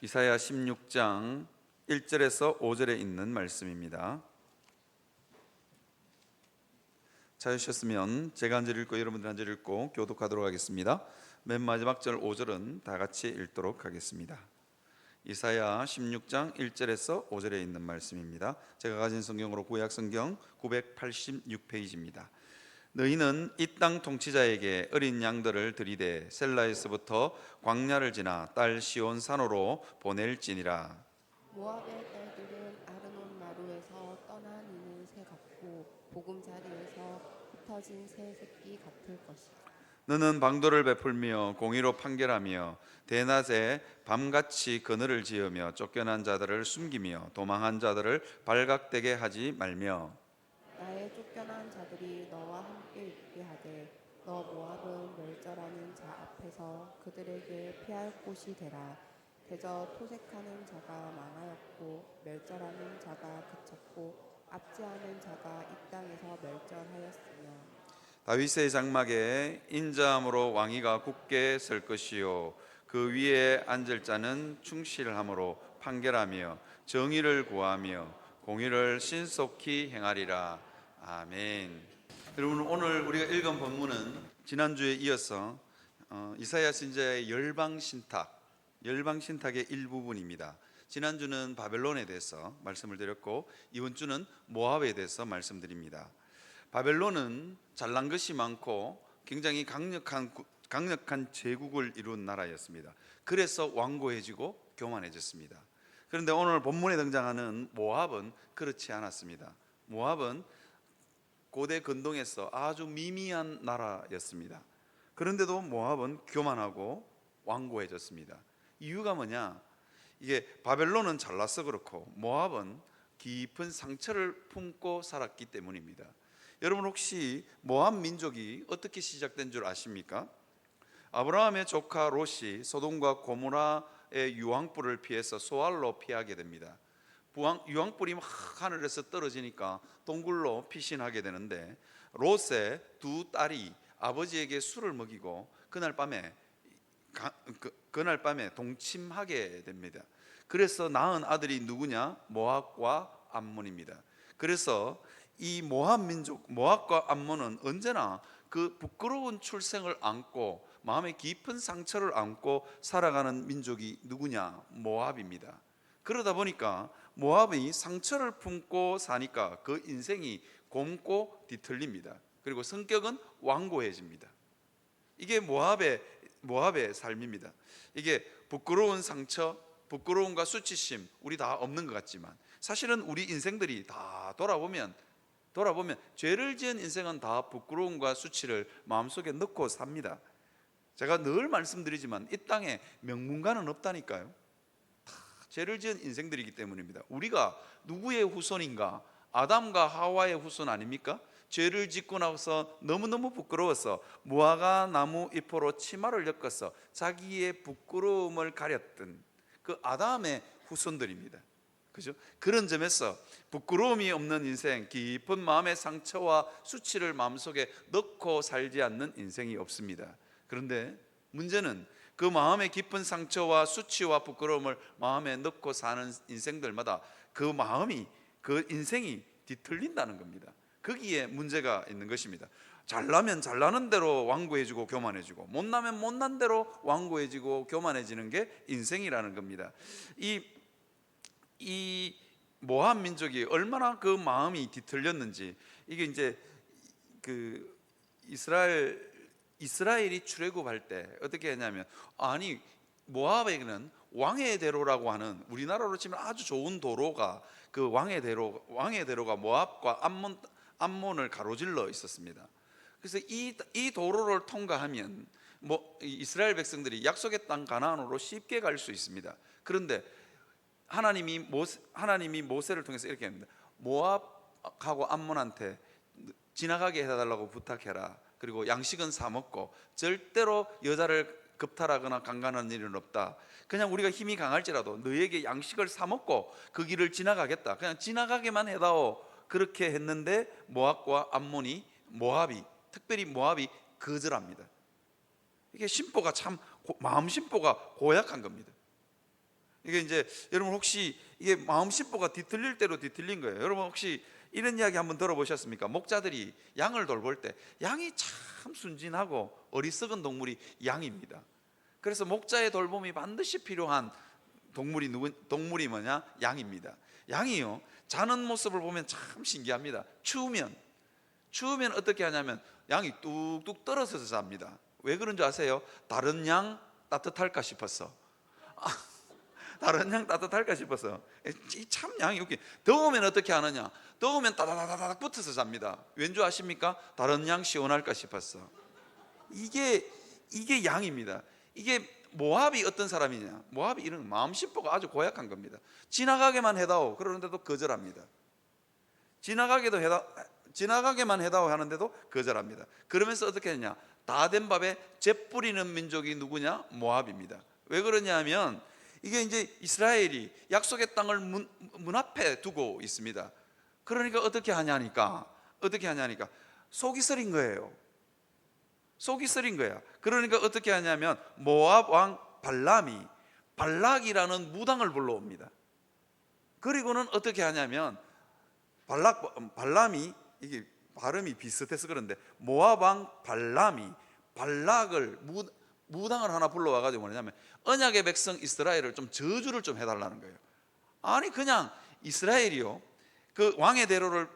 이사야 16장 1절에서 5절에 있는 말씀입니다. 찾으셨으면 제가 한 절 읽고 여러분들 한 절 읽고 교독하도록 하겠습니다. 맨 마지막 절 5절은 다 같이 읽도록 하겠습니다. 이사야 16장 1절에서 5절에 있는 말씀입니다. 제가 가진 성경으로 구약 성경 986페이지입니다. 너희는 이 땅 통치자에게 어린 양들을 들이대 셀라에서부터 광야를 지나 딸 시온 산으로 보낼지니라. 모압의 딸들은 아르논 마루에서 떠난 이는 새 같고 보금자리에서 흩어진 새 새끼 같을 것이다. 너는 방도를 베풀며 공의로 판결하며 대낮에 밤같이 그늘을 지으며 쫓겨난 자들을 숨기며 도망한 자들을 발각되게 하지 말며 나의 쫓겨난 자들이 너와 함께 있게 하되 너 모압은 멸절하는 자 앞에서 그들에게 피할 곳이 되라. 대저 토색하는 자가 망하였고 멸절하는 자가 그쳤고 압제하는 자가 이 땅에서 멸절하였으며 다윗의 장막에 인자함으로 왕위가 굳게 설 것이요 그 위에 앉을 자는 충실함으로 판결하며 정의를 구하며 공의를 신속히 행하리라. 아멘. 여러분, 오늘 우리가 읽은 본문은 지난주에 이어서 이사야 선지자의 열방신탁의 일부분입니다. 지난주는 바벨론에 대해서 말씀을 드렸고 이번 주는 모압에 대해서 말씀드립니다. 바벨론은 잘난 것이 많고 굉장히 강력한 제국을 이룬 나라였습니다. 그래서 완고해지고 교만해졌습니다. 그런데 오늘 본문에 등장하는 모압은 그렇지 않았습니다. 모압은 고대 근동에서 아주 미미한 나라였습니다. 그런데도 모압은 교만하고 완고해졌습니다. 이유가 뭐냐? 이게 바벨론은 잘나서 그렇고 모압은 깊은 상처를 품고 살았기 때문입니다. 여러분, 혹시 모압 민족이 어떻게 시작된 줄 아십니까? 아브라함의 조카 롯이 소돔과 고모라의 유황불을 피해서 소알로 피하게 됩니다. 유황불이 막 하늘에서 떨어지니까 동굴로 피신하게 되는데 롯의 두 딸이 아버지에게 술을 먹이고 그날 밤에 동침하게 됩니다. 그래서 낳은 아들이 누구냐? 모압과 암몬입니다. 그래서 이 모압 민족, 모압과 암몬은 언제나 그 부끄러운 출생을 안고 마음의 깊은 상처를 안고 살아가는 민족이 누구냐? 모압입니다. 그러다 보니까 모압이 상처를 품고 사니까 그 인생이 곪고 뒤틀립니다. 그리고 성격은 완고해집니다. 이게 모압의 삶입니다. 이게 부끄러운 상처, 부끄러움과 수치심 우리 다 없는 것 같지만 사실은 우리 인생들이 다 돌아보면 죄를 지은 인생은 다 부끄러움과 수치를 마음속에 넣고 삽니다. 제가 늘 말씀드리지만 이 땅에 명문가는 없다니까요. 다 죄를 지은 인생들이기 때문입니다. 우리가 누구의 후손인가? 아담과 하와의 후손 아닙니까? 죄를 짓고 나서 너무너무 부끄러워서 무화과 나무 잎으로 치마를 엮어서 자기의 부끄러움을 가렸던 그 아담의 후손들입니다. 그죠? 그런 점에서 부끄러움이 없는 인생, 깊은 마음의 상처와 수치를 마음속에 넣고 살지 않는 인생이 없습니다. 그런데 문제는 그 마음의 깊은 상처와 수치와 부끄러움을 마음에 넣고 사는 인생들마다 그 인생이 뒤틀린다는 겁니다. 거기에 문제가 있는 것입니다. 잘나면 잘나는 대로 완고해지고 교만해지고 못나면 못난 대로 완고해지고 교만해지는 게 인생이라는 겁니다. 이 모압 민족이 얼마나 그 마음이 뒤틀렸는지, 이게 이제 그 이스라엘이 출애굽할 때 어떻게 했냐면, 아니 모압에는 왕의 대로라고 하는, 우리나라로 치면 아주 좋은 도로가 그 왕의 대로가 모압과 암몬을 가로질러 있었습니다. 그래서 이 도로를 통과하면 이스라엘 백성들이 약속의 땅 가나안으로 쉽게 갈 수 있습니다. 그런데 하나님이 모세를 통해서 이렇게 합니다. 모압하고 암몬한테 지나가게 해달라고 부탁해라. 그리고 양식은 사 먹고 절대로 여자를 겁탈하거나 강간하는 일은 없다. 그냥 우리가 힘이 강할지라도 너에게 양식을 사 먹고 그 길을 지나가겠다. 그냥 지나가게만 해다오. 그렇게 했는데 특별히 모압이 거절합니다. 이게 심보가 참 마음 심보가 고약한 겁니다. 이게 이제 여러분 혹시 이게 마음심보가 뒤틀릴 대로 뒤틀린 거예요. 여러분 혹시 이런 이야기 한번 들어보셨습니까? 목자들이 양을 돌볼 때 양이 참 순진하고 어리석은 동물이 양입니다. 그래서 목자의 돌봄이 반드시 필요한 동물이 뭐냐? 양입니다. 양이요, 자는 모습을 보면 참 신기합니다. 추우면 어떻게 하냐면 양이 뚝뚝 떨어져서 잡니다. 왜 그런 줄 아세요? 다른 양 따뜻할까 싶어서. 다른 양 따뜻할까 싶어서. 참 양이 웃기. 더우면 어떻게 하느냐? 더우면 따다다다닥 붙어서 잡니다. 왠 줄 아십니까? 다른 양 시원할까 싶어서. 이게 양입니다. 이게 모압이 어떤 사람이냐? 모압이 이런 마음심보가 아주 고약한 겁니다. 지나가게만 해다오 그러는데도 거절합니다. 지나가게만 해다오 하는데도 거절합니다. 그러면서 어떻게 했냐? 다 된 밥에 재 뿌리는 민족이 누구냐? 모압입니다. 왜 그러냐면 이게 이제 이스라엘이 약속의 땅을 문 앞에 두고 있습니다. 그러니까 어떻게 하냐니까 속이 쓰린 거예요. 속이 쓰린 거야. 그러니까 어떻게 하냐면 모압 왕 발락이라는 무당을 불러옵니다. 그리고는 어떻게 하냐면 발람이 이게 발음이 비슷해서 그런데 모압 왕 발락을 무당을 하나 불러와가지고 뭐냐면 언약의 백성 이스라엘을 좀 저주를 좀 해달라는 거예요. 아니 그냥 이스라엘이요 그 왕의 대로를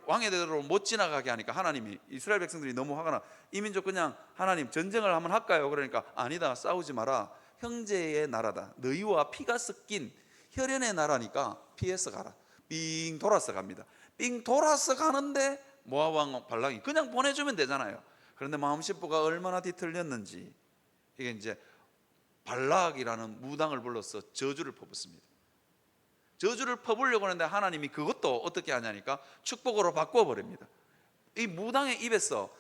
못 지나가게 하니까 하나님이 이스라엘 백성들이 너무 화가 나. 이 민족 그냥 하나님 전쟁을 한번 할까요? 그러니까 아니다, 싸우지 마라. 형제의 나라다. 너희와 피가 섞인 혈연의 나라니까 피해서 가라. 삥 돌아서 갑니다. 삥 돌아서 가는데 모압 왕 발락이 그냥 보내주면 되잖아요. 그런데 마음심보가 얼마나 뒤틀렸는지 이게 이제 발락이라는 무당을 불러서 저주를 퍼붓습니다. 저주를 퍼부려고 하는데 하나님이 그것도 어떻게 하냐니까 축복으로 바꿔버립니다. 이 무당의 입에서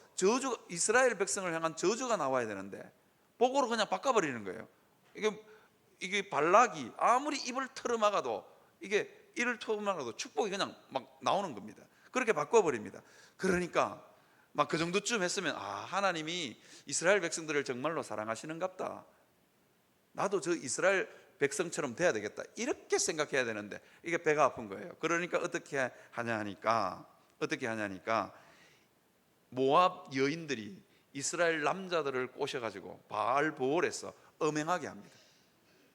이스라엘 백성을 향한 저주가 나와야 되는데 복으로 그냥 바꿔버리는 거예요. 이게 발락이 아무리 입을 털어막아도 축복이 그냥 막 나오는 겁니다. 그렇게 바꿔버립니다. 그러니까 막 그 정도쯤 했으면 하나님이 이스라엘 백성들을 정말로 사랑하시는갑다. 나도 저 이스라엘 백성처럼 돼야 되겠다. 이렇게 생각해야 되는데 이게 배가 아픈 거예요. 그러니까 어떻게 하냐니까 모압 여인들이 이스라엘 남자들을 꼬셔가지고 바알보올에서 음행하게 합니다.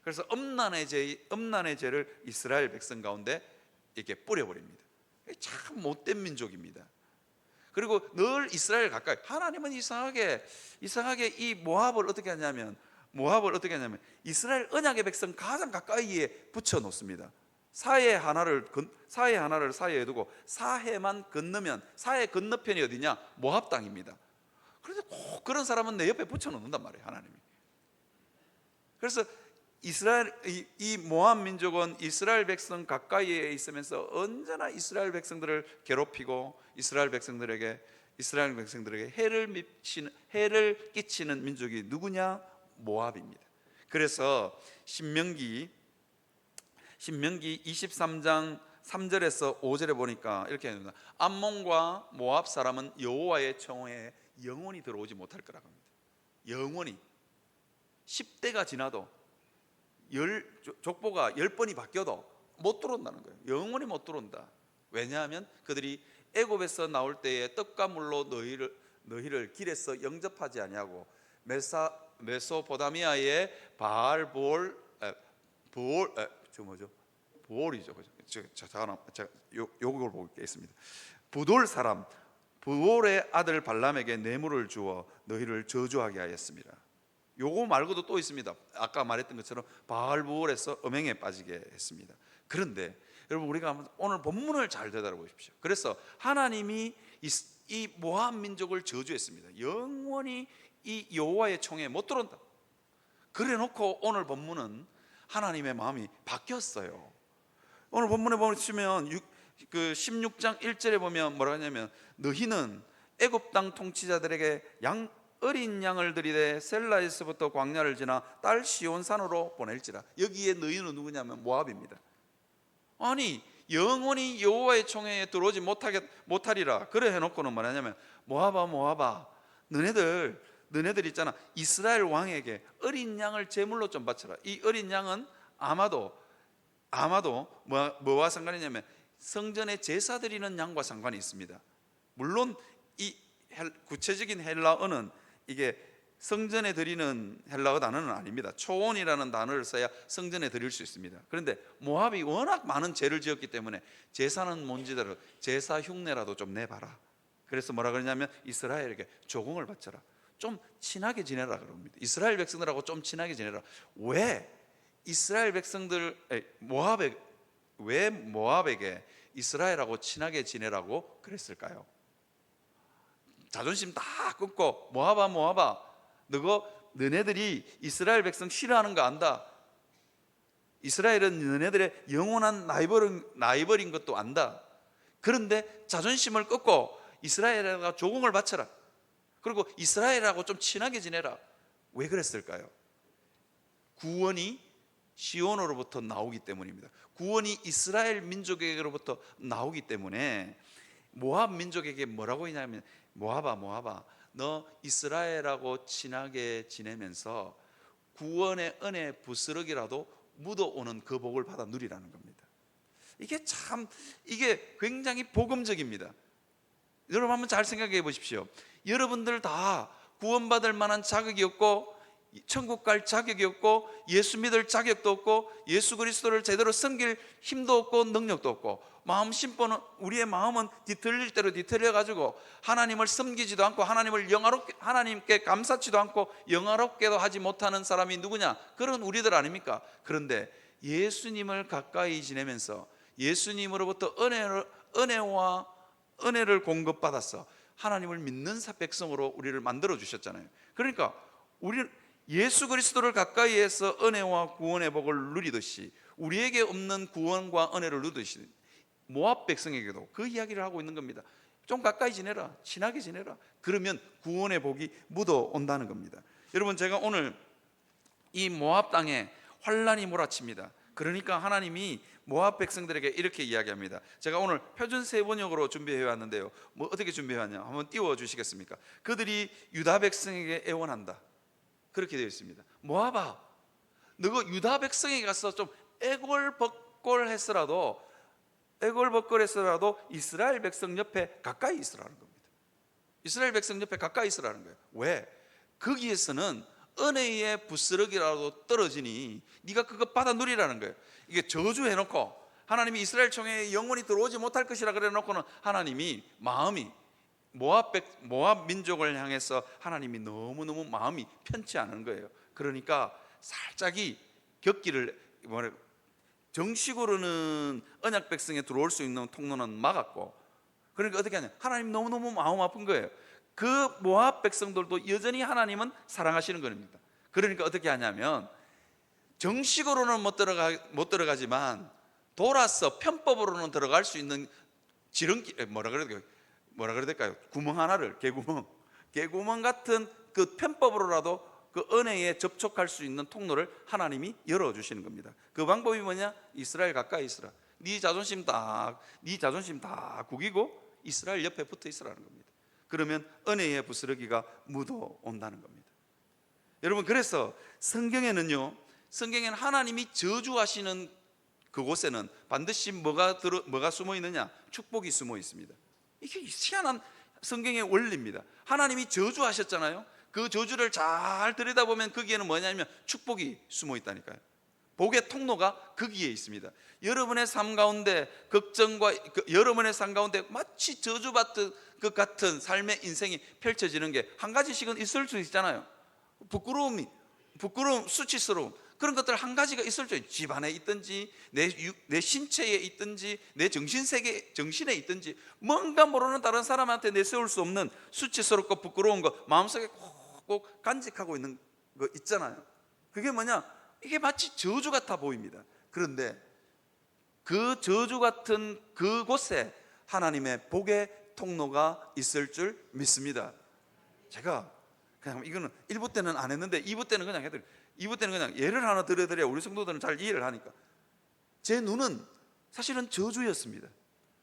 그래서 음란의 죄를 이스라엘 백성 가운데 이렇게 뿌려버립니다. 참 못된 민족입니다. 그리고 늘 이스라엘 가까이 하나님은 이상하게 이 모압을 어떻게 하냐면 이스라엘 언약의 백성 가장 가까이에 붙여 놓습니다. 사해 하나를 사이에 두고 사해만 건너면 사해 건너편이 어디냐? 모압 땅입니다. 그런데 꼭 그런 사람은 내 옆에 붙여 놓는단 말이에요, 하나님이. 그래서 이 모압 민족은 이스라엘 백성 가까이에 있으면서 언제나 이스라엘 백성들을 괴롭히고 이스라엘 백성들에게 해를 끼치는 민족이 누구냐? 모압입니다. 그래서 신명기 23장 3절에서 5절에 보니까 이렇게 합니다. 암몬과 모압 사람은 여호와의 청호에 영원히 들어오지 못할 거라고 합니다. 영원히 10대가 지나도 족보가 10번이 바뀌어도 못 들어온다는 거예요. 영원히 못 들어온다. 왜냐하면 그들이 애굽에서 나올 때에 떡과 물로 너희를 길에서 영접하지 아니하고 메소포타미아의 보올이죠. 잠깐만, 제가 요걸 보고 있겠습니다. 부돌 사람 부올의 아들 발람에게 뇌물을 주어 너희를 저주하게 하였습니다. 요거 말고도 또 있습니다. 아까 말했던 것처럼 바알부올에서 음행에 빠지게 했습니다. 그런데 여러분 우리가 오늘 본문을 잘 되돌아보십시오. 그래서 하나님이 이 모압 민족을 저주했습니다. 영원히 이 여호와의 총에 못 들어온다. 그래놓고 오늘 본문은 하나님의 마음이 바뀌었어요. 오늘 본문에 보시면 그 16장 1절에 보면 뭐라 하냐면 너희는 애굽 땅 통치자들에게 어린 양을 들이되 셀라에서부터 광야를 지나 딸 시온산으로 보낼지라. 여기에 너희는 누구냐면 모압입니다. 아니 영원히 여호와의 총회에 들어오지 못하리라. 그래 해놓고는 뭐냐면 모압아 너네들 있잖아. 이스라엘 왕에게 어린 양을 제물로 좀 바쳐라. 이 어린 양은 아마도 아마도 뭐와 상관이냐면 성전에 제사 드리는 양과 상관이 있습니다. 물론 이 구체적인 헬라어는 이게 성전에 드리는 헬라어 단어는 아닙니다. 초원이라는 단어를 써야 성전에 드릴 수 있습니다. 그런데 모압이 워낙 많은 죄를 지었기 때문에 제사는 뭔지대로 제사 흉내라도 좀 내봐라. 그래서 뭐라 그러냐면 이스라엘에게 조공을 바쳐라. 좀 친하게 지내라 그럽니다. 이스라엘 백성들하고 좀 친하게 지내라. 왜 이스라엘 백성들 왜 모압에게 이스라엘하고 친하게 지내라고 그랬을까요? 자존심 다 끊고 모압아 너네들이 이스라엘 백성 싫어하는 거 안다. 이스라엘은 너네들의 영원한 라이벌인 것도 안다. 그런데 자존심을 끊고 이스라엘에다가 조공을 바쳐라. 그리고 이스라엘하고 좀 친하게 지내라. 왜 그랬을까요? 구원이 시온으로부터 나오기 때문입니다. 구원이 이스라엘 민족에게로부터 나오기 때문에 모압 민족에게 뭐라고 했냐면 모압아 너 이스라엘하고 친하게 지내면서 구원의 은혜 부스러기라도 묻어오는 그 복을 받아 누리라는 겁니다. 이게 굉장히 복음적입니다. 여러분 한번 잘 생각해 보십시오. 여러분들 다 구원받을 만한 자격이 없고 천국 갈 자격이 없고 예수 믿을 자격도 없고 예수 그리스도를 제대로 섬길 힘도 없고 능력도 없고 우리의 마음은 뒤틀릴 대로 뒤틀려 가지고 하나님을 섬기지도 않고 하나님께 감사치도 않고 영화롭게도 하지 못하는 사람이 누구냐? 그런 우리들 아닙니까? 그런데 예수님을 가까이 지내면서 예수님으로부터 은혜를 공급받아서 하나님을 믿는 백성으로 우리를 만들어 주셨잖아요. 그러니까 우리 예수 그리스도를 가까이해서 은혜와 구원의 복을 누리듯이 우리에게 없는 구원과 은혜를 누리듯이 모압 백성에게도 그 이야기를 하고 있는 겁니다. 좀 가까이 지내라, 친하게 지내라. 그러면 구원의 복이 묻어온다는 겁니다. 여러분, 제가 오늘 이 모압 땅에 환란이 몰아칩니다. 그러니까 하나님이 모압 백성들에게 이렇게 이야기합니다. 제가 오늘 표준 세번역으로 준비해 왔는데요. 어떻게 준비해 왔냐? 한번 띄워 주시겠습니까? 그들이 유다 백성에게 애원한다. 그렇게 되어 있습니다. 모압아, 너가 유다 백성에게 가서 좀 애골벅골했으라도 이스라엘 백성 옆에 가까이 있으라는 겁니다. 이스라엘 백성 옆에 가까이 있으라는 거예요. 왜? 거기에서는 은혜의 부스러기라도 떨어지니 네가 그거 받아 누리라는 거예요. 이게 저주해놓고 하나님이 이스라엘 총회에 영원히 들어오지 못할 것이라 그래놓고는 하나님이 마음이 모압 민족을 향해서 하나님이 너무너무 마음이 편치 않은 거예요. 그러니까 살짝이 격기를 정식으로는 언약 백성에 들어올 수 있는 통로는 막았고, 그러니까 어떻게 하냐? 하나님 너무너무 마음 아픈 거예요. 그 모압 백성들도 여전히 하나님은 사랑하시는 겁니다. 그러니까 어떻게 하냐면 정식으로는 못 들어가지만 돌아서 편법으로는 들어갈 수 있는 지름길, 뭐라 그래야 될까요? 구멍 하나를 개구멍 같은 그 편법으로라도 그 은혜에 접촉할 수 있는 통로를 하나님이 열어주시는 겁니다. 그 방법이 뭐냐? 이스라엘 가까이 있으라. 네 자존심 다 구기고 이스라엘 옆에 붙어 있으라는 겁니다. 그러면 은혜의 부스러기가 묻어온다는 겁니다. 여러분, 그래서 성경에는 하나님이 저주하시는 그곳에는 반드시 뭐가 숨어 있느냐? 축복이 숨어 있습니다. 이게 희한한 성경의 원리입니다. 하나님이 저주하셨잖아요. 그 저주를 잘 들여다보면 거기에는 뭐냐면 축복이 숨어 있다니까요. 복의 통로가 거기에 있습니다. 여러분의 삶 가운데 여러분의 삶 가운데 마치 저주받은 것 같은 삶의 인생이 펼쳐지는 게 한 가지씩은 있을 수 있잖아요. 부끄러움, 수치스러움, 그런 것들 한 가지가 있을 수 있어요. 집안에 있든지 내 신체에 있든지 내 정신에 있든지 뭔가 모르는 다른 사람한테 내세울 수 없는 수치스럽고 부끄러운 거 마음속에 꼭 간직하고 있는 거 있잖아요. 그게 뭐냐? 이게 마치 저주 같아 보입니다. 그런데 그 저주 같은 그곳에 하나님의 복의 통로가 있을 줄 믿습니다. 제가 그냥 이거는 1부 때는 안 했는데 2부 때는 그냥 해드려요. 2부 때는 그냥 예를 하나 들어드려야 우리 성도들은 잘 이해를 하니까. 제 눈은 사실은 저주였습니다.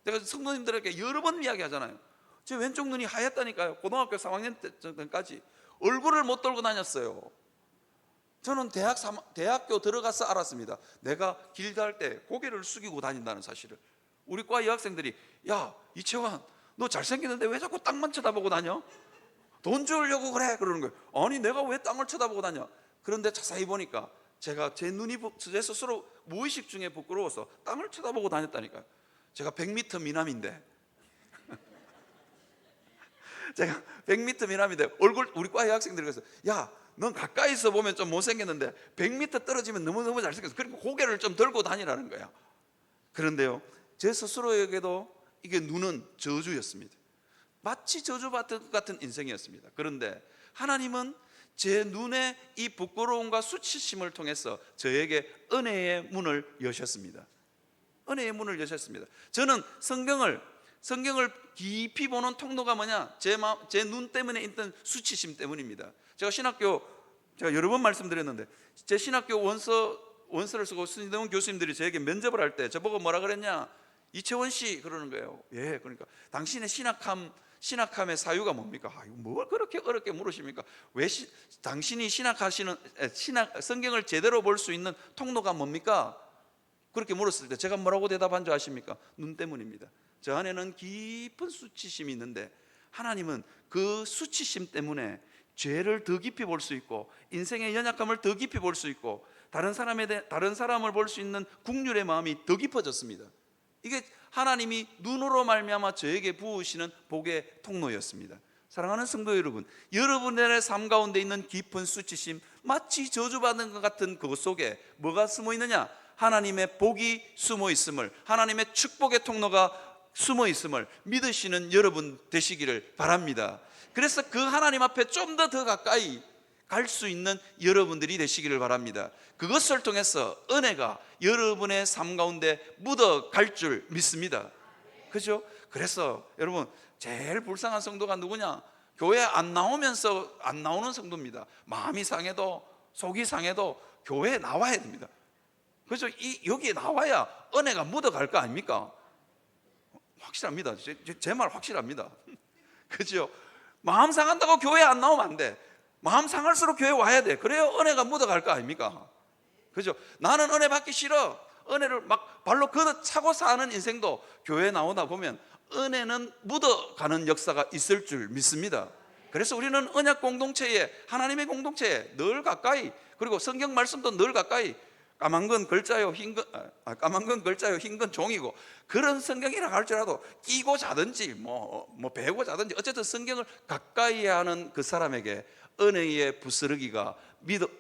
제가 성도님들에게 여러 번 이야기하잖아요. 제 왼쪽 눈이 하얗다니까요. 고등학교 3학년 때까지 얼굴을 못 들고 다녔어요. 저는 대학교 들어가서 알았습니다. 내가 길 갈 때 고개를 숙이고 다닌다는 사실을. 우리 과 여학생들이 야 이채환 너 잘생겼는데 왜 자꾸 땅만 쳐다보고 다녀? 돈 주려고 그래 그러는 거예요. 아니 내가 왜 땅을 쳐다보고 다녀? 그런데 자세히 보니까 제가 제 스스로 무의식 중에 부끄러워서 땅을 쳐다보고 다녔다니까요. 제가 100m 미남인데 제가 100m 미남인데 얼굴 우리 과 여학생들이 그래서 야 넌 가까이서 보면 좀 못생겼는데 100m 떨어지면 너무너무 잘생겼어. 그러니까 고개를 좀 들고 다니라는 거야. 그런데요 제 스스로에게도 이게 눈은 저주였습니다. 마치 저주받은 같은 인생이었습니다. 그런데 하나님은 제 눈에 이 부끄러움과 수치심을 통해서 저에게 은혜의 문을 여셨습니다. 은혜의 문을 여셨습니다. 저는 성경을 깊이 보는 통로가 뭐냐? 제 눈 때문에 있던 수치심 때문입니다. 제가 여러 번 말씀드렸는데 제 신학교 원서를 쓰고 신대원 교수님들이 저에게 면접을 할 때 저보고 뭐라 그랬냐? 이채원 씨 그러는 거예요. 예, 그러니까 당신의 신학함의 사유가 뭡니까? 이거 뭘 그렇게 어렵게 물으십니까? 왜 당신이 성경을 제대로 볼 수 있는 통로가 뭡니까? 그렇게 물었을 때 제가 뭐라고 대답한 줄 아십니까? 눈 때문입니다. 저 안에는 깊은 수치심이 있는데 하나님은 그 수치심 때문에 죄를 더 깊이 볼 수 있고 인생의 연약함을 더 깊이 볼 수 있고 다른 사람을 볼 수 있는 국률의 마음이 더 깊어졌습니다. 이게 하나님이 눈으로 말미암아 저에게 부으시는 복의 통로였습니다. 사랑하는 성도 여러분, 여러분의 삶 가운데 있는 깊은 수치심, 마치 저주받은 것 같은 그것 속에 뭐가 숨어 있느냐? 하나님의 복이 숨어 있음을, 하나님의 축복의 통로가 숨어 있음을 믿으시는 여러분 되시기를 바랍니다. 그래서 그 하나님 앞에 좀 더 가까이 갈 수 있는 여러분들이 되시기를 바랍니다. 그것을 통해서 은혜가 여러분의 삶 가운데 묻어갈 줄 믿습니다. 그죠? 그래서 여러분 제일 불쌍한 성도가 누구냐? 교회 안 나오는 성도입니다. 마음이 상해도 속이 상해도 교회에 나와야 됩니다. 그래서 여기에 나와야 은혜가 묻어갈 거 아닙니까? 확실합니다. 제 말 확실합니다. 그죠? 마음 상한다고 교회 안 나오면 안 돼. 마음 상할수록 교회 와야 돼. 그래야 은혜가 묻어갈 거 아닙니까? 그죠? 나는 은혜 받기 싫어. 은혜를 막 발로 걷어차고 사는 인생도 교회에 나오다 보면 은혜는 묻어가는 역사가 있을 줄 믿습니다. 그래서 우리는 언약 공동체에, 하나님의 공동체에 늘 가까이, 그리고 성경 말씀도 늘 가까이, 까만 건 글자요 흰 건 종이고, 그런 성경이라 할지라도 끼고 자든지 배우고 자든지 어쨌든 성경을 가까이 하는 그 사람에게 은혜의 부스러기가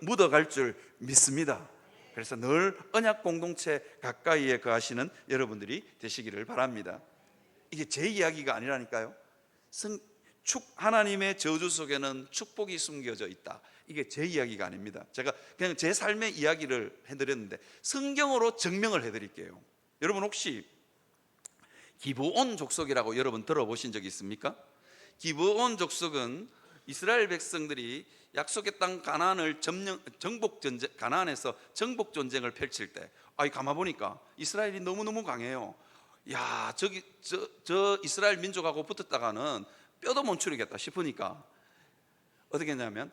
묻어갈 줄 믿습니다. 그래서 늘 언약 공동체 가까이에 거하시는 여러분들이 되시기를 바랍니다. 이게 제 이야기가 아니라니까요. 하나님의 저주 속에는 축복이 숨겨져 있다. 이게 제 이야기가 아닙니다. 제가 그냥 제 삶의 이야기를 해드렸는데 성경으로 증명을 해드릴게요. 여러분 혹시 기브온 족속이라고 여러분 들어보신 적 있습니까? 기브온 족속은 이스라엘 백성들이 약속의 땅 가나안을 가나안에서 정복 전쟁을 펼칠 때, 가만 보니까 이스라엘이 너무너무 강해요. 야, 저 이스라엘 민족하고 붙었다가는 뼈도 못 추리겠다 싶으니까 어떻게 했냐면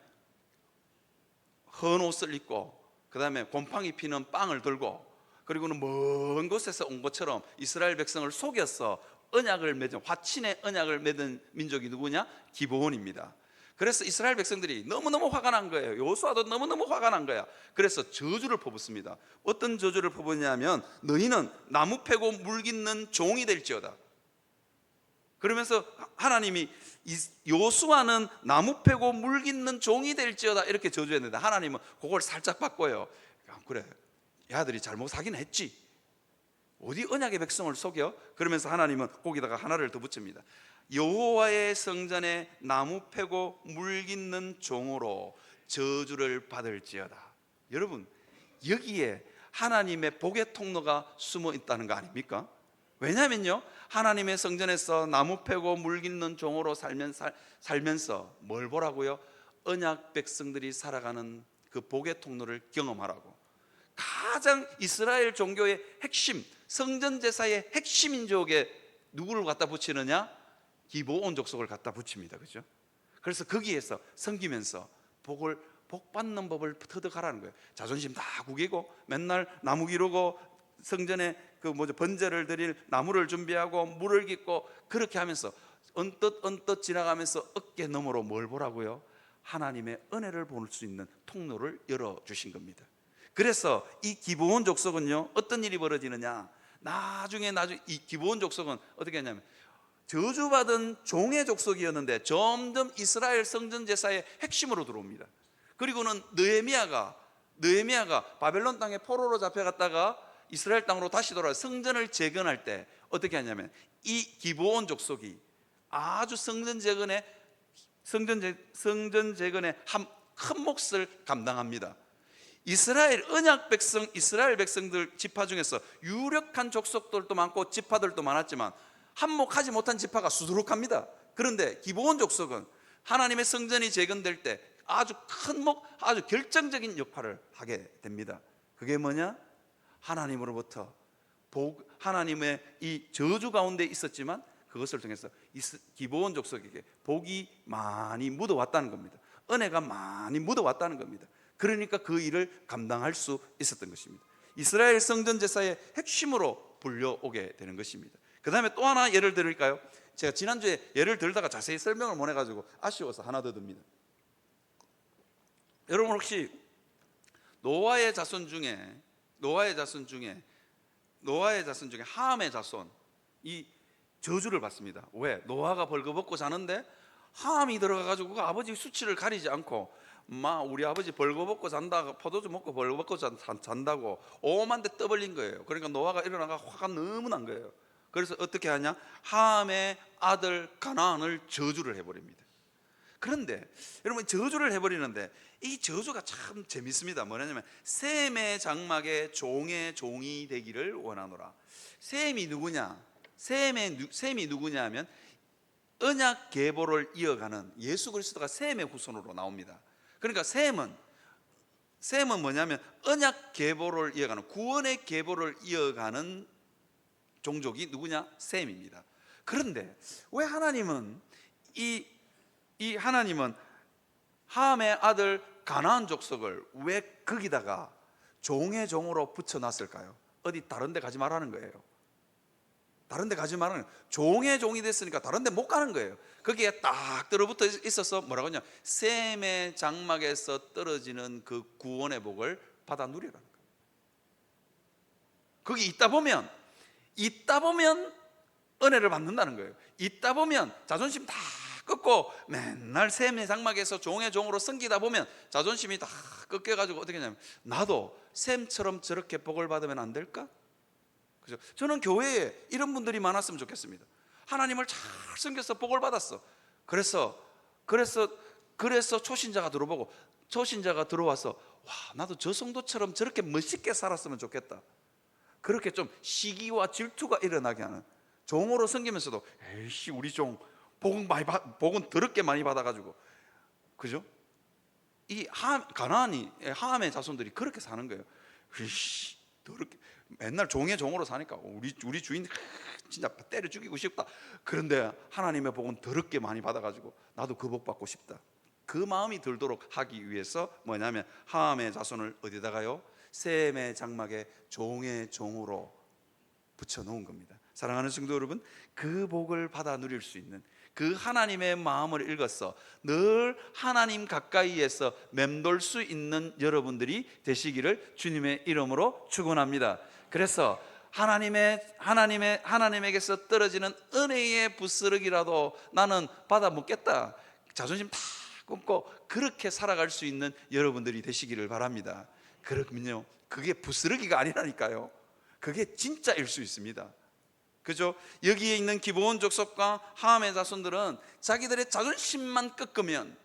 헌 옷을 입고 그 다음에 곰팡이 피는 빵을 들고, 그리고는 먼 곳에서 온 것처럼 이스라엘 백성을 속여서 화친의 언약을 맺은 민족이 누구냐? 기브온입니다. 그래서 이스라엘 백성들이 너무너무 화가 난 거예요. 여호수아도 너무너무 화가 난 거야. 그래서 저주를 퍼붓습니다. 어떤 저주를 퍼붓냐면 너희는 나무 패고 물 깃는 종이 될지어다. 그러면서 하나님이 여호수아는 나무 패고 물 깃는 종이 될지어다 이렇게 저주했는데 하나님은 그걸 살짝 바꿔요. 그래, 야들이 잘못 사긴 했지. 어디 언약의 백성을 속여? 그러면서 하나님은 거기다가 하나를 더 붙입니다. 여호와의 성전에 나무 패고 물 깃는 종으로 저주를 받을지어다. 여러분, 여기에 하나님의 복의 통로가 숨어 있다는 거 아닙니까? 왜냐면요, 하나님의 성전에서 나무 패고 물 깃는 종으로 살면서 뭘 보라고요? 언약 백성들이 살아가는 그 복의 통로를 경험하라고. 가장 이스라엘 종교의 핵심, 성전 제사의 핵심 민족에 누구를 갖다 붙이느냐? 기브온 족속을 갖다 붙입니다. 그죠? 그래서 거기에서 섬기면서 복을 복 받는 법을 터득하라는 거예요. 자존심 다 구기고 맨날 나무 기르고 성전에 번제를 드릴 나무를 준비하고 물을 깃고 그렇게 하면서 언뜻 지나가면서 어깨 너머로 뭘 보라고요? 하나님의 은혜를 볼 수 있는 통로를 열어주신 겁니다. 그래서 이 기브온 족속은요, 어떤 일이 벌어지느냐, 나중에 이 기브온 족속은 어떻게 했냐면 저주받은 종의 족속이었는데 점점 이스라엘 성전 제사의 핵심으로 들어옵니다. 그리고는 느헤미야가 바벨론 땅에 포로로 잡혀갔다가 이스라엘 땅으로 다시 돌아와 성전을 재건할 때 어떻게 하냐면 이 기브온 족속이 아주 성전 재건에 큰 몫을 감당합니다. 이스라엘 언약 백성, 이스라엘 백성들 지파 중에서 유력한 족속들도 많고 지파들도 많았지만 한몫하지 못한 지파가 수두룩합니다. 그런데 기브온 족속은 하나님의 성전이 재건될 때 아주 아주 결정적인 역할을 하게 됩니다. 그게 뭐냐? 하나님으로부터 하나님의 이 저주 가운데 있었지만 그것을 통해서 기브온 족속에게 복이 많이 묻어왔다는 겁니다. 은혜가 많이 묻어왔다는 겁니다. 그러니까 그 일을 감당할 수 있었던 것입니다. 이스라엘 성전 제사의 핵심으로 불려오게 되는 것입니다. 그 다음에 또 하나 예를 들을까요? 제가 지난주에 예를 들다가 자세히 설명을 못 해가지고 아쉬워서 하나 더 듭니다. 여러분 혹시 노아의 자손 중에 함의 자손 이 저주를 받습니다. 왜? 노아가 벌거벗고 자는데 함이 들어가가지고 그 아버지 수치를 가리지 않고 우리 아버지 벌거벗고 잔다, 포도주 먹고 벌거벗고 잔다고 오만 대 떠벌린 거예요. 그러니까 노아가 일어나가 화가 너무 난 거예요. 그래서 어떻게 하냐? 함의 아들 가나안을 저주를 해버립니다. 그런데 여러분 저주를 해버리는데 이 저주가 참 재밌습니다. 뭐냐면 셈의 장막에 종의 종이 되기를 원하노라. 셈이 누구냐? 셈이 누구냐면 언약 계보를 이어가는 예수 그리스도가 셈의 후손으로 나옵니다. 그러니까 셈은 뭐냐면 언약 계보를 이어가는 구원의 계보를 이어가는 종족이 누구냐? 셈입니다. 그런데 왜 하나님은 하나님은 함의 아들 가나안 족속을 왜 거기다가 종의 종으로 붙여놨을까요? 어디 다른 데 가지 말라는 거예요. 다른 데 가지 말라는 거예요. 종의 종이 됐으니까 다른 데 못 가는 거예요. 거기에 딱 들어붙어 있어서 뭐라고 하냐? 셈의 장막에서 떨어지는 그 구원의 복을 받아 누리라는 거예요. 거기 있다 보면 은혜를 받는다는 거예요. 있다 보면 자존심 다 꺾고 맨날 셈의 장막에서 종의 종으로 섬기다 보면 자존심이 다 꺾여가지고 어떻게 하냐면 나도 셈처럼 저렇게 복을 받으면 안 될까? 그죠? 저는 교회에 이런 분들이 많았으면 좋겠습니다. 하나님을 잘 섬겨서 복을 받았어. 그래서 초신자가 들어와서 와 나도 저 성도처럼 저렇게 멋있게 살았으면 좋겠다. 그렇게 좀 시기와 질투가 일어나게 하는 종으로 섬기면서도 에이씨 우리 종 복은 더럽게 많이 받아가지고 그죠? 이 가나안이 함의 자손들이 그렇게 사는 거예요. 에이씨 더럽게 맨날 종의 종으로 사니까 우리 주인 진짜 때려 죽이고 싶다. 그런데 하나님의 복은 더럽게 많이 받아가지고 나도 그 복 받고 싶다. 그 마음이 들도록 하기 위해서 뭐냐면 함의 자손을 어디다가요? 셈의 장막에 종의 종으로 붙여놓은 겁니다. 사랑하는 성도 여러분, 그 복을 받아 누릴 수 있는 그 하나님의 마음을 읽어서 늘 하나님 가까이에서 맴돌 수 있는 여러분들이 되시기를 주님의 이름으로 축원합니다. 그래서 하나님에게서 떨어지는 은혜의 부스러기라도 나는 받아 먹겠다. 자존심 다 꺾고 그렇게 살아갈 수 있는 여러분들이 되시기를 바랍니다. 그러면요, 그게 부스러기가 아니라니까요. 그게 진짜일 수 있습니다. 그죠? 여기에 있는 기브온 족속과 함의 자손들은 자기들의 자존심만 꺾으면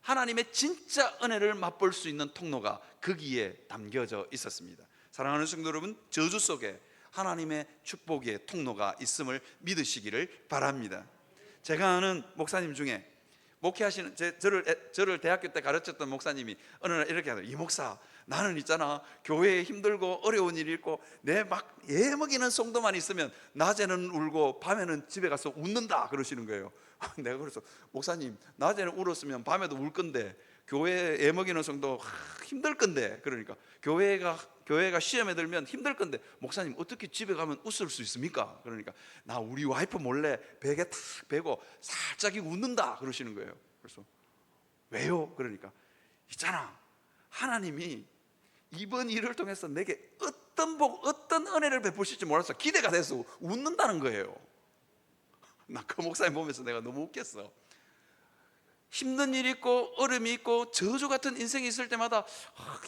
하나님의 진짜 은혜를 맛볼 수 있는 통로가 거기에 담겨져 있었습니다. 사랑하는 성도 여러분, 저주 속에 하나님의 축복의 통로가 있음을 믿으시기를 바랍니다. 제가 아는 목사님 중에 목회하시는 저를 대학교 때 가르쳤던 목사님이 어느 날 이렇게 하더라고요. 이 목사, 나는 있잖아 교회에 힘들고 어려운 일이 있고 내 막 예먹이는 성도만 있으면 낮에는 울고 밤에는 집에 가서 웃는다 그러시는 거예요. 내가 그래서 목사님 낮에는 울었으면 밤에도 울 건데 교회 애 먹이는 성도 힘들 건데, 그러니까 교회가 시험에 들면 힘들 건데, 목사님 어떻게 집에 가면 웃을 수 있습니까? 그러니까 나 우리 와이프 몰래 베개 탁 베고 살짝 웃는다 그러시는 거예요. 그래서 왜요? 그러니까 있잖아, 하나님이 이번 일을 통해서 내게 어떤 복, 어떤 은혜를 베푸실지 몰라서 기대가 돼서 웃는다는 거예요. 나 그 목사님 보면서 내가 너무 웃겼어. 힘든 일이 있고 어려움이 있고 저주 같은 인생이 있을 때마다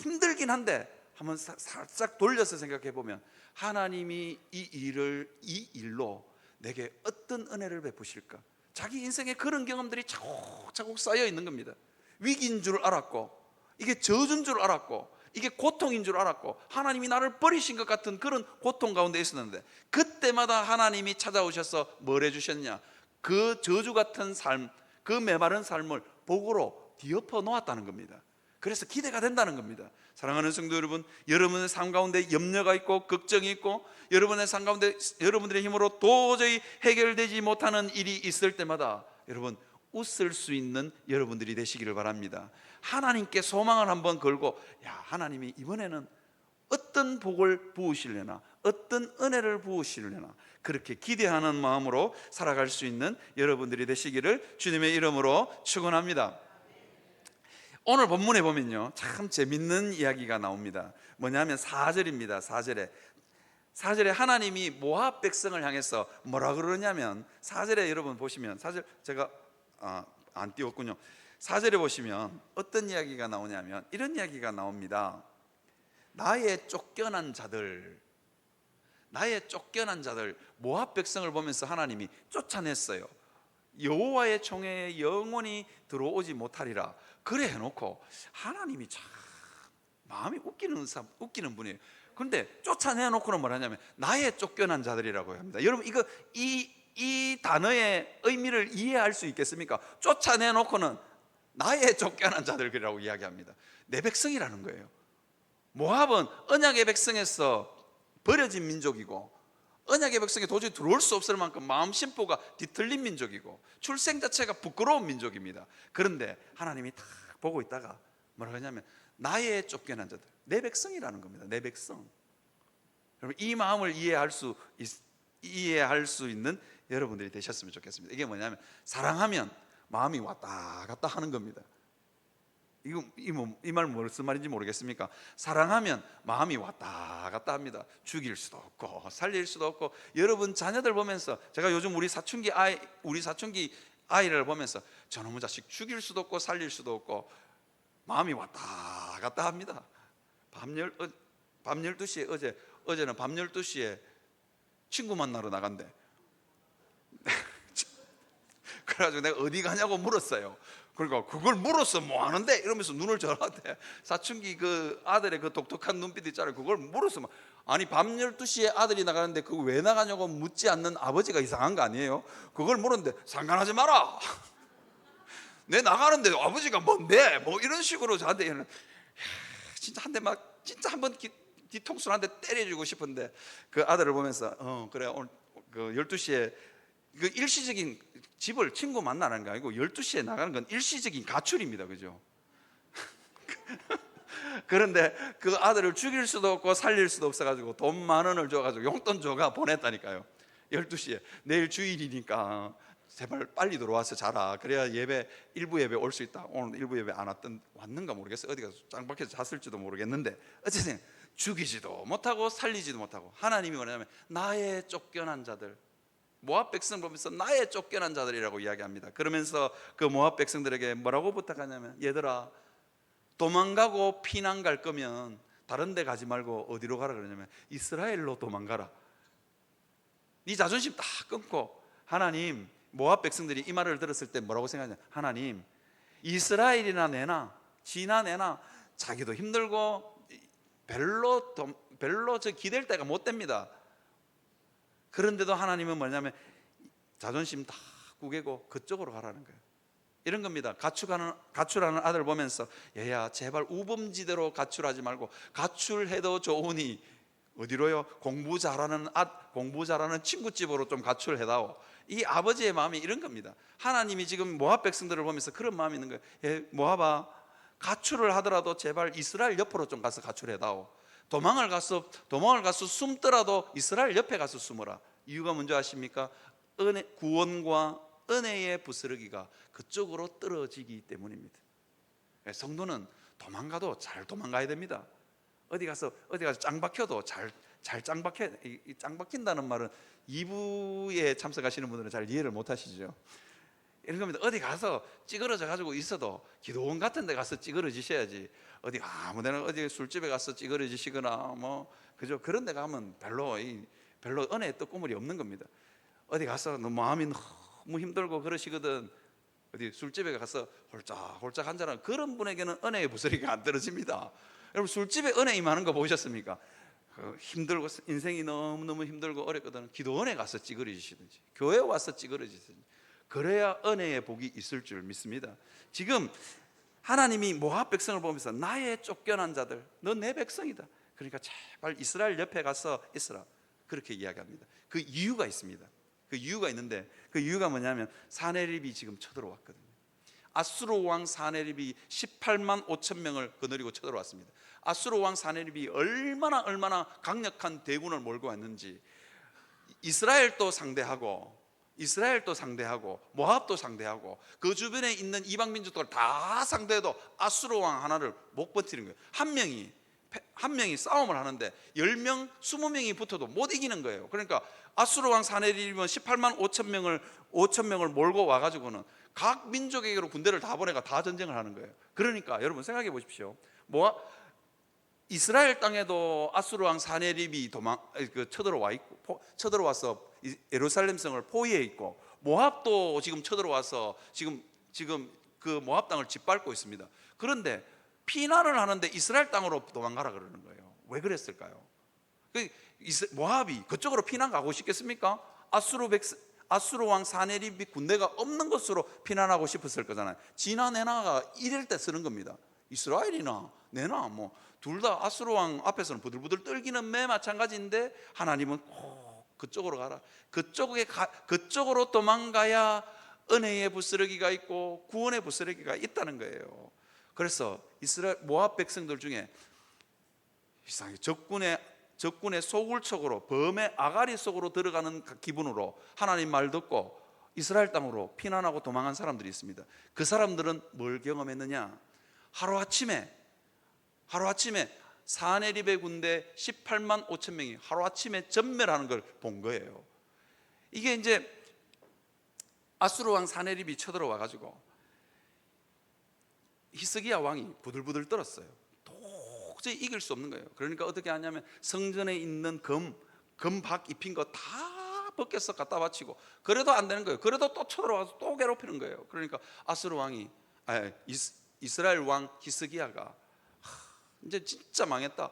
힘들긴 한데 한번 살짝 돌려서 생각해 보면 하나님이 이 일로 내게 어떤 은혜를 베푸실까? 자기 인생에 그런 경험들이 차곡차곡 쌓여 있는 겁니다. 위기인 줄 알았고, 이게 저주인 줄 알았고, 이게 고통인 줄 알았고, 하나님이 나를 버리신 것 같은 그런 고통 가운데 있었는데, 그때마다 하나님이 찾아오셔서 뭘 해주셨냐? 그 저주 같은 삶, 그 메마른 삶을 복으로 뒤엎어 놓았다는 겁니다. 그래서 기대가 된다는 겁니다. 사랑하는 성도 여러분, 여러분의 삶 가운데 염려가 있고 걱정이 있고, 여러분의 삶 가운데 여러분들의 힘으로 도저히 해결되지 못하는 일이 있을 때마다 여러분 웃을 수 있는 여러분들이 되시기를 바랍니다. 하나님께 소망을 한번 걸고, 야, 하나님이 이번에는 어떤 복을 부으시려나, 어떤 은혜를 부으시려나, 그렇게 기대하는 마음으로 살아갈 수 있는 여러분들이 되시기를 주님의 이름으로 축원합니다. 오늘 본문에 보면요, 참 재밌는 이야기가 나옵니다. 뭐냐면 4절입니다. 4절에 하나님이 모압 백성을 향해서 뭐라 그러냐면, 4절에 여러분 보시면, 4절 제가 안 띄웠군요. 4절에 보시면 어떤 이야기가 나오냐면 이런 이야기가 나옵니다. 나의 쫓겨난 자들, 모압 백성을 보면서 하나님이 쫓아냈어요. 여호와의 총회에 영원히 들어오지 못하리라. 그래 해놓고 하나님이 참 마음이 웃기는 분이에요. 그런데 쫓아내놓고는 뭐라냐면 나의 쫓겨난 자들이라고 합니다. 여러분, 이 단어의 의미를 이해할 수 있겠습니까? 쫓아내놓고는 나의 쫓겨난 자들이라고 이야기합니다. 내 백성이라는 거예요. 모압은 언약의 백성에서 버려진 민족이고, 언약의 백성에 도저히 들어올 수 없을 만큼 마음 심보가 뒤틀린 민족이고, 출생 자체가 부끄러운 민족입니다. 그런데 하나님이 딱 보고 있다가 뭐라고 하냐면 나의 쫓겨난 자들, 내 백성이라는 겁니다. 내 백성. 여러분, 이 마음을 이해할 수 있는 여러분들이 되셨으면 좋겠습니다. 이게 뭐냐면 사랑하면 마음이 왔다 갔다 하는 겁니다. 이 말 무슨 말인지 모르겠습니까? 사랑하면 마음이 왔다 갔다 합니다. 죽일 수도 없고 살릴 수도 없고. 여러분 자녀들 보면서, 제가 요즘 우리 사춘기 아이를 보면서 저놈의 자식 죽일 수도 없고 살릴 수도 없고 마음이 왔다 갔다 합니다. 밤 12시에 어제는 밤 12시에 친구 만나러 나간대. 그래가지고 내가 어디 가냐고 물었어요. 그러니까 그걸 물었어 뭐 하는데 이러면서 눈을 저라대. 사춘기 그 아들의 그 독특한 눈빛 있잖아요. 그걸 물었어. 아니 밤 12시에 아들이 나가는데 그거 왜 나가냐고 묻지 않는 아버지가 이상한 거 아니에요? 그걸 물었는데 상관하지 마라. 내 나가는데 아버지가 뭔데? 뭐 이런 식으로 저한테 진짜 한 대 막 진짜 한번 뒤통수를 한 대 때려주고 싶은데, 그 아들을 보면서 그래 오늘 그 12시에 그 일시적인 집을 친구 만나는 게 아니고 12시에 나가는 건 일시적인 가출입니다. 그죠? 그런데 그 아들을 죽일 수도 없고 살릴 수도 없어가지고 돈 10,000원을 줘가지고 용돈 줘가 보냈다니까요. 12시에 내일 주일이니까 제발 빨리 들어와서 자라. 그래야 일부 예배 올 수 있다. 오늘 일부 예배 안 왔는가 모르겠어요. 어디 가서 짱박혀서 잤을지도 모르겠는데, 어쨌든 죽이지도 못하고 살리지도 못하고, 하나님이 뭐냐면 나의 쫓겨난 자들, 모압 백성 보면서 나의 쫓겨난 자들이라고 이야기합니다. 그러면서 그 모압 백성들에게 뭐라고 부탁하냐면, 얘들아 도망가고 피난 갈 거면 다른 데 가지 말고 어디로 가라 그러냐면 이스라엘로 도망가라. 네 자존심 다 끊고. 하나님, 모압 백성들이 이 말을 들었을 때 뭐라고 생각하냐, 하나님 이스라엘이나 내나 자기도 힘들고 별로 저 기댈 데가 못 됩니다. 그런데도 하나님은 뭐냐면 자존심 다 구개고 그쪽으로 가라는 거예요. 이런 겁니다. 가출하는 아들 보면서 얘야 제발 우범지대로 가출하지 말고 가출해도 좋으니 어디로요? 공부 잘하는 친구집으로 좀 가출해다오. 이 아버지의 마음이 이런 겁니다. 하나님이 지금 모압 백성들을 보면서 그런 마음이 있는 거예요. 모압아, 가출을 하더라도 제발 이스라엘 옆으로 좀 가서 가출해다오. 도망을 가서 숨더라도 이스라엘 옆에 가서 숨어라. 이유가 뭔지 아십니까? 구원과 은혜의 부스러기가 그쪽으로 떨어지기 때문입니다. 성도는 도망가도 잘 도망가야 됩니다. 어디 가서 짱 박혀도 잘 짱 박혀. 짱 박힌다는 말은 2부에 참석하시는 분들은 잘 이해를 못 하시죠. 이런 겁니다. 어디 가서 찌그러져 가지고 있어도 기도원 같은 데 가서 찌그러지셔야지. 어디 아무데나 어디 술집에 가서 찌그러지시거나 뭐 그죠, 그런 데 가면 별로 은혜의 떡고물이 없는 겁니다. 어디 가서 마음이 너무 힘들고 그러시거든, 어디 술집에 가서 홀짝홀짝 한잔하는 그런 분에게는 은혜의 부스러기가 안 떨어집니다. 여러분, 술집에 은혜 임하는 거 보셨습니까? 힘들고 인생이 너무너무 힘들고 어렵거든, 기도원에 가서 찌그러지시든지 교회 와서 찌그러지든지, 그래야 은혜의 복이 있을 줄 믿습니다. 지금 하나님이 모압 백성을 보면서 나의 쫓겨난 자들, 너 내 백성이다, 그러니까 제발 이스라엘 옆에 가서 있으라, 그렇게 이야기합니다. 그 이유가 있습니다. 그 이유가 있는데, 그 이유가 뭐냐면 사네립이 지금 쳐들어왔거든요. 아수르 왕 사네립이 18만 5천 명을 거느리고 쳐들어왔습니다. 아수르 왕 사네립이 얼마나 강력한 대군을 몰고 왔는지, 이스라엘도 상대하고 모압도 상대하고 그 주변에 있는 이방 민족들 다 상대해도 아수르 왕 하나를 못 버티는 거예요. 한 명이 싸움을 하는데 10명, 20명이 붙어도 못 이기는 거예요. 그러니까 아수르 왕 사네립은 18만 5천 명을 몰고 와가지고는 각 민족에게로 군대를 다 보내가 다 전쟁을 하는 거예요. 그러니까 여러분 생각해 보십시오. 이스라엘 땅에도 아수르 왕 사네립이 쳐들어와서 예루살렘 성을 포위해 있고, 모압도 지금 쳐들어와서 지금 그 모압 땅을 짓밟고 있습니다. 그런데 피난을 하는데 이스라엘 땅으로 도망가라 그러는 거예요. 왜 그랬을까요? 모압이 그쪽으로 피난 가고 싶겠습니까? 아수르 왕 사네립이 군대가 없는 곳으로 피난하고 싶었을 거잖아요. 지나 내나가 이럴 때 쓰는 겁니다. 이스라엘이나 내나 뭐 둘 다 아수르 왕 앞에서는 부들부들 떨기는 매 마찬가지인데, 하나님은 꼭 그쪽으로 가라, 그쪽으로 도망가야 은혜의 부스러기가 있고 구원의 부스러기가 있다는 거예요. 그래서 모압 백성들 중에 이상하게 적군의 소굴촉으로, 범의 아가리 속으로 들어가는 기분으로 하나님 말 듣고 이스라엘 땅으로 피난하고 도망한 사람들이 있습니다. 그 사람들은 뭘 경험했느냐? 하루아침에 사네립의 군대 18만 5천 명이 하루아침에 전멸하는 걸 본 거예요. 이게 이제 아수르 왕 사네립이 쳐들어와 가지고 히스기야 왕이 부들부들 떨었어요. 도저히 이길 수 없는 거예요. 그러니까 어떻게 하냐면 성전에 있는 금박 입힌 거 다 벗겨서 갖다 바치고, 그래도 안 되는 거예요. 그래도 또 쳐들어와서 또 괴롭히는 거예요. 그러니까 이스라엘 왕 히스기야가 이제 진짜 망했다,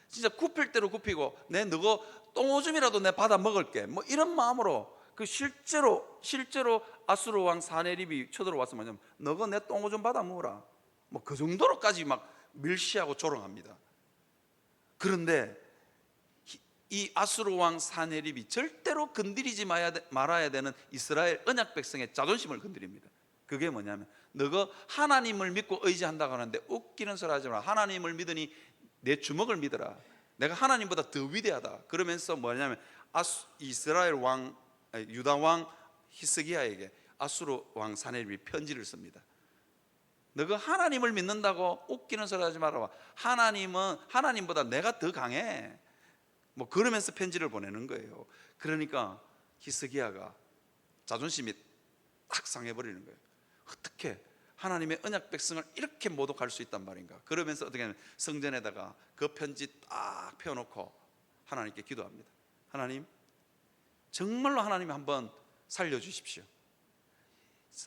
진짜 굽힐 대로 굽히고 너거 똥오줌이라도 내 받아 먹을게, 뭐 이런 마음으로, 실제로 아수르 왕 사네립이 쳐들어와서 뭐냐면 너거 내 똥오줌 받아 먹어라, 뭐 그 정도로까지 막 밀시하고 조롱합니다. 그런데 이 아수르 왕 사네립이 절대로 건드리지 말아야 되는 이스라엘 언약 백성의 자존심을 건드립니다. 그게 뭐냐면, 너가 하나님을 믿고 의지한다고 하는데 웃기는 소리 하지 마라. 하나님을 믿으니 내 주먹을 믿어라. 내가 하나님보다 더 위대하다. 그러면서 뭐냐면 유다 왕 히스기야에게 아수르 왕 사네립이 편지를 씁니다. 너가 하나님을 믿는다고 웃기는 소리 하지 마라. 하나님보다 내가 더 강해. 뭐 그러면서 편지를 보내는 거예요. 그러니까 히스기야가 자존심이 딱 상해버리는 거예요. 어떻게 하나님의 언약 백성을 이렇게 모독할 수 있단 말인가. 그러면서 어떻게 하면 성전에다가 그 편지 딱 펴놓고 하나님께 기도합니다. 하나님, 정말로 하나님 한번 살려주십시오.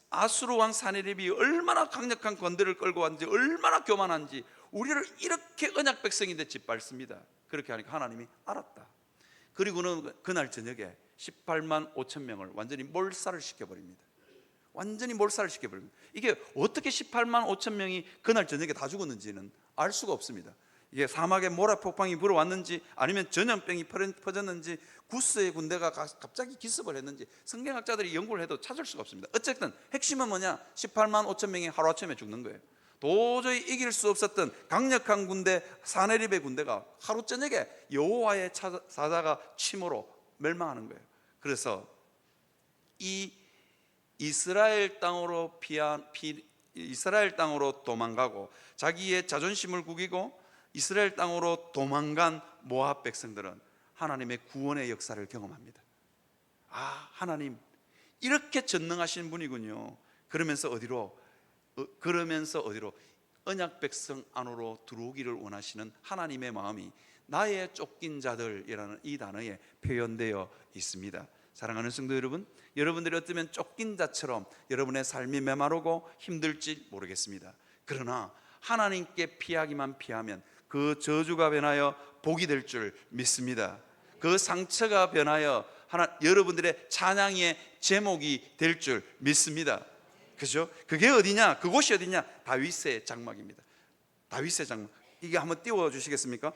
아수르 왕 사네립이 얼마나 강력한 권대를 끌고 왔는지, 얼마나 교만한지, 우리를 이렇게 언약 백성인데 짓밟습니다. 그렇게 하니까 하나님이 알았다. 그리고는 그날 저녁에 18만 5천 명을 완전히 몰살을 시켜버립니다. 이게 어떻게 18만 5천 명이 그날 저녁에 다 죽었는지는 알 수가 없습니다. 이게 사막에 모래 폭풍이 불어왔는지, 아니면 전염병이 퍼졌는지, 구스의 군대가 갑자기 기습을 했는지 성경학자들이 연구를 해도 찾을 수가 없습니다. 어쨌든 핵심은 뭐냐? 18만 5천 명이 하루아침에 죽는 거예요. 도저히 이길 수 없었던 강력한 군대 사네립의 군대가 하루 저녁에 여호와의 사자가 침으로 멸망하는 거예요. 그래서 이 이스라엘 땅으로 이스라엘 땅으로 도망가고 자기의 자존심을 구기고 이스라엘 땅으로 도망간 모압 백성들은 하나님의 구원의 역사를 경험합니다. 아, 하나님 이렇게 전능하신 분이군요. 그러면서 어디로 언약 백성 안으로 들어오기를 원하시는 하나님의 마음이 나의 쫓긴 자들이라는 이 단어에 표현되어 있습니다. 사랑하는 성도 여러분, 여러분들이 어쩌면 쫓긴 자처럼 여러분의 삶이 메마르고 힘들지 모르겠습니다. 그러나 하나님께 피하기만 피하면 그 저주가 변하여 복이 될 줄 믿습니다. 그 상처가 변하여 여러분들의 찬양의 제목이 될 줄 믿습니다. 그죠? 그게 어디냐? 그곳이 어디냐? 다윗의 장막입니다. 다윗의 장막. 이게 한번 띄워 주시겠습니까?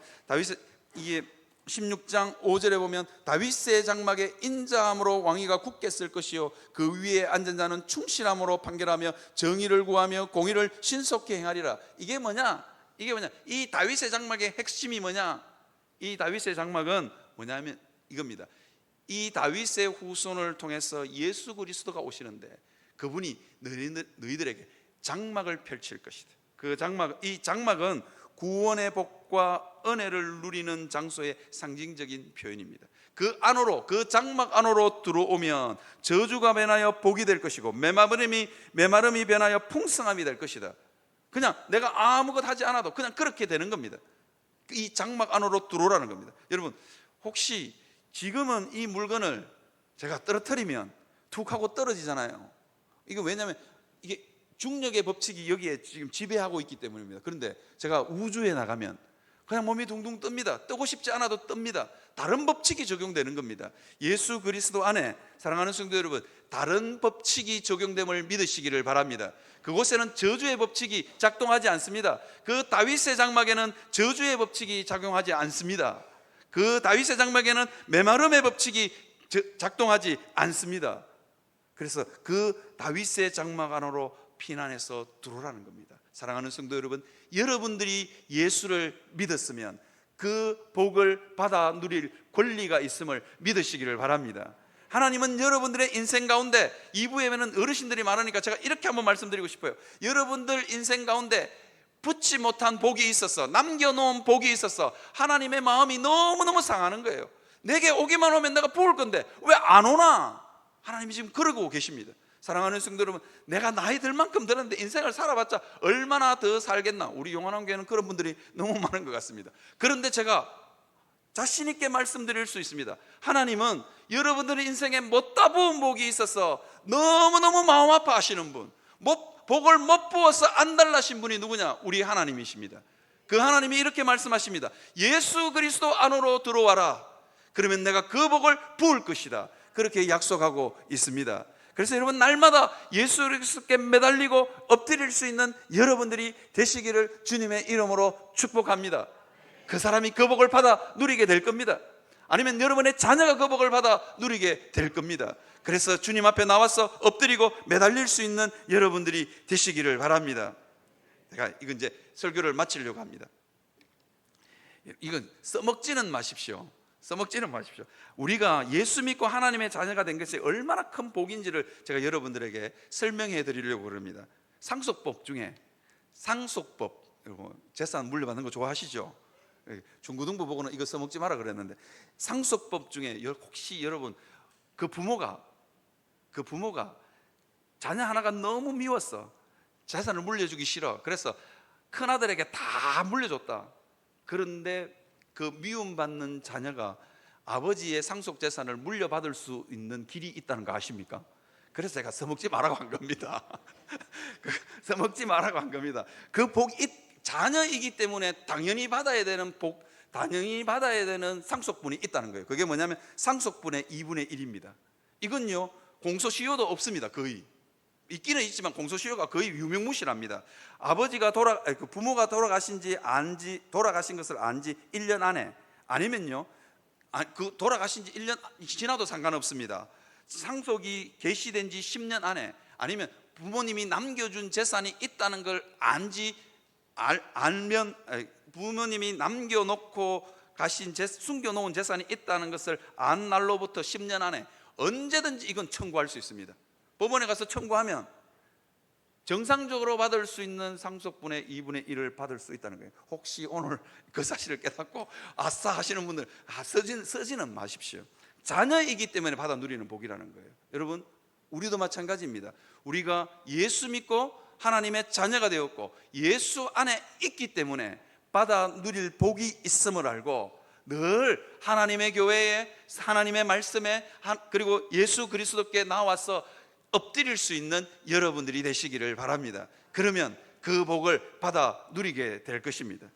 이게 16장 5절에 보면 다윗의 장막에 인자함으로 왕위가 굳게 쓸 것이요 그 위에 앉은 자는 충실함으로 판결하며 정의를 구하며 공의를 신속히 행하리라. 이게 뭐냐? 이 다윗의 장막의 핵심이 뭐냐? 이 다윗의 장막은 뭐냐면 이겁니다. 이 다윗의 후손을 통해서 예수 그리스도가 오시는데 그분이 너희들에게 장막을 펼칠 것이다. 이 장막은 구원의 복과 은혜를 누리는 장소의 상징적인 표현입니다. 그 장막 안으로 들어오면 저주가 변하여 복이 될 것이고 메마름이 변하여 풍성함이 될 것이다. 그냥 내가 아무것도 하지 않아도 그냥 그렇게 되는 겁니다. 이 장막 안으로 들어오라는 겁니다. 여러분, 혹시 지금은 이 물건을 제가 떨어뜨리면 툭 하고 떨어지잖아요. 이거 왜냐하면 이게 중력의 법칙이 여기에 지금 지배하고 있기 때문입니다. 그런데 제가 우주에 나가면 그냥 몸이 둥둥 뜹니다. 뜨고 싶지 않아도 뜹니다. 다른 법칙이 적용되는 겁니다. 예수 그리스도 안에 사랑하는 성도 여러분, 다른 법칙이 적용됨을 믿으시기를 바랍니다. 그곳에는 저주의 법칙이 작동하지 않습니다. 그 다윗의 장막에는 저주의 법칙이 작용하지 않습니다. 그 다윗의 장막에는 메마름의 법칙이 작동하지 않습니다. 그래서 그 다윗의 장막 안으로 피난해서 들어오라는 겁니다. 사랑하는 성도 여러분, 여러분들이 예수를 믿었으면 그 복을 받아 누릴 권리가 있음을 믿으시기를 바랍니다. 하나님은 여러분들의 인생 가운데 2부에는 어르신들이 많으니까 제가 이렇게 한번 말씀드리고 싶어요. 여러분들 인생 가운데 붙지 못한 복이 있어서, 남겨놓은 복이 있어서 하나님의 마음이 너무너무 상하는 거예요. 내게 오기만 오면 내가 부을 건데 왜 안 오나? 하나님이 지금 그러고 계십니다. 사랑하는 성도 여러분, 내가 나이 들 만큼 들었는데 인생을 살아봤자 얼마나 더 살겠나? 우리 용환왕교회는 그런 분들이 너무 많은 것 같습니다. 그런데 제가 자신 있게 말씀드릴 수 있습니다. 하나님은 여러분들의 인생에 못다 부은 복이 있어서 너무너무 마음 아파하시는 분, 복을 못 부어서 안달나신 분이 누구냐? 우리 하나님이십니다. 그 하나님이 이렇게 말씀하십니다. 예수 그리스도 안으로 들어와라. 그러면 내가 그 복을 부을 것이다. 그렇게 약속하고 있습니다. 그래서 여러분, 날마다 예수 그리스도께 매달리고 엎드릴 수 있는 여러분들이 되시기를 주님의 이름으로 축복합니다. 그 사람이 그 복을 받아 누리게 될 겁니다. 아니면 여러분의 자녀가 그 복을 받아 누리게 될 겁니다. 그래서 주님 앞에 나와서 엎드리고 매달릴 수 있는 여러분들이 되시기를 바랍니다. 제가 이건 이제 설교를 마치려고 합니다. 이건 써먹지는 마십시오. 우리가 예수 믿고 하나님의 자녀가 된 것이 얼마나 큰 복인지를 제가 여러분들에게 설명해 드리려고 합니다. 상속법 중에 재산 물려받는 거 좋아하시죠? 중고등부 보고는 이거 써먹지 마라 그랬는데, 상속법 중에 혹시 여러분 그 부모가 자녀 하나가 너무 미웠어. 재산을 물려주기 싫어. 그래서 큰아들에게 다 물려줬다. 그런데 그 미움받는 자녀가 아버지의 상속 재산을 물려받을 수 있는 길이 있다는 거 아십니까? 그래서 제가 써먹지 말라고 한 겁니다. 써먹지 말라고 한 겁니다. 그 복이 자녀이기 때문에 당연히 받아야 되는 복, 당연히 받아야 되는 상속분이 있다는 거예요. 그게 뭐냐면 상속분의 2분의 1입니다. 이건요, 공소시효도 없습니다. 거의 있기는 있지만 공소시효가 거의 유명무실합니다. 부모가 돌아가신 것을 안 지 1년 안에, 아니면요, 돌아가신 지 1년 지나도 상관없습니다. 상속이 개시된 지 10년 안에, 아니면 부모님이 남겨준 재산이 있다는 걸 알면, 부모님이 남겨놓고 가신 숨겨놓은 재산이 있다는 것을 안 날로부터 10년 안에 언제든지 이건 청구할 수 있습니다. 법원에 가서 청구하면 정상적으로 받을 수 있는 상속분의 2분의 1을 받을 수 있다는 거예요. 혹시 오늘 그 사실을 깨닫고 아싸 하시는 분들, 쓰지는 마십시오. 자녀이기 때문에 받아 누리는 복이라는 거예요. 여러분, 우리도 마찬가지입니다. 우리가 예수 믿고 하나님의 자녀가 되었고 예수 안에 있기 때문에 받아 누릴 복이 있음을 알고 늘 하나님의 교회에, 하나님의 말씀에, 그리고 예수 그리스도께 나와서 엎드릴 수 있는 여러분들이 되시기를 바랍니다. 그러면 그 복을 받아 누리게 될 것입니다.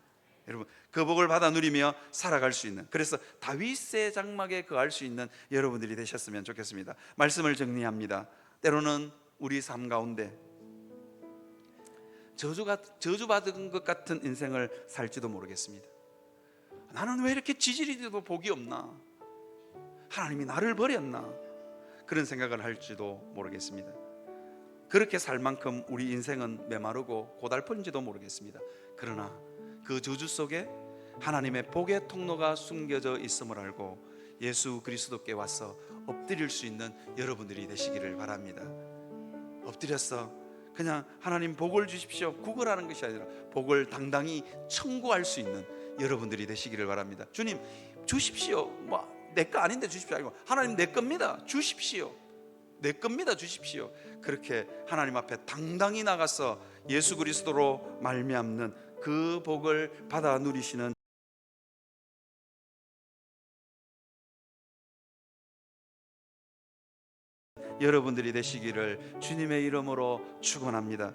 여러분, 그 복을 받아 누리며 살아갈 수 있는, 그래서 다윗의 장막에 거할 수 있는 여러분들이 되셨으면 좋겠습니다. 말씀을 정리합니다. 때로는 우리 삶 가운데 저주받은 것 같은 인생을 살지도 모르겠습니다. 나는 왜 이렇게 지질이 돼도 복이 없나? 하나님이 나를 버렸나? 그런 생각을 할지도 모르겠습니다. 그렇게 살 만큼 우리 인생은 메마르고 고달픈지도 모르겠습니다. 그러나 그 저주 속에 하나님의 복의 통로가 숨겨져 있음을 알고 예수 그리스도께 와서 엎드릴 수 있는 여러분들이 되시기를 바랍니다. 엎드려서 그냥 하나님 복을 주십시오 구걸하는 것이 아니라 복을 당당히 청구할 수 있는 여러분들이 되시기를 바랍니다. 주님 주십시오, 내 거 아닌데 주십시오 아니고 하나님 내 겁니다 주십시오, 내 겁니다 주십시오. 그렇게 하나님 앞에 당당히 나가서 예수 그리스도로 말미암는 그 복을 받아 누리시는 여러분들이 되시기를 주님의 이름으로 축원합니다.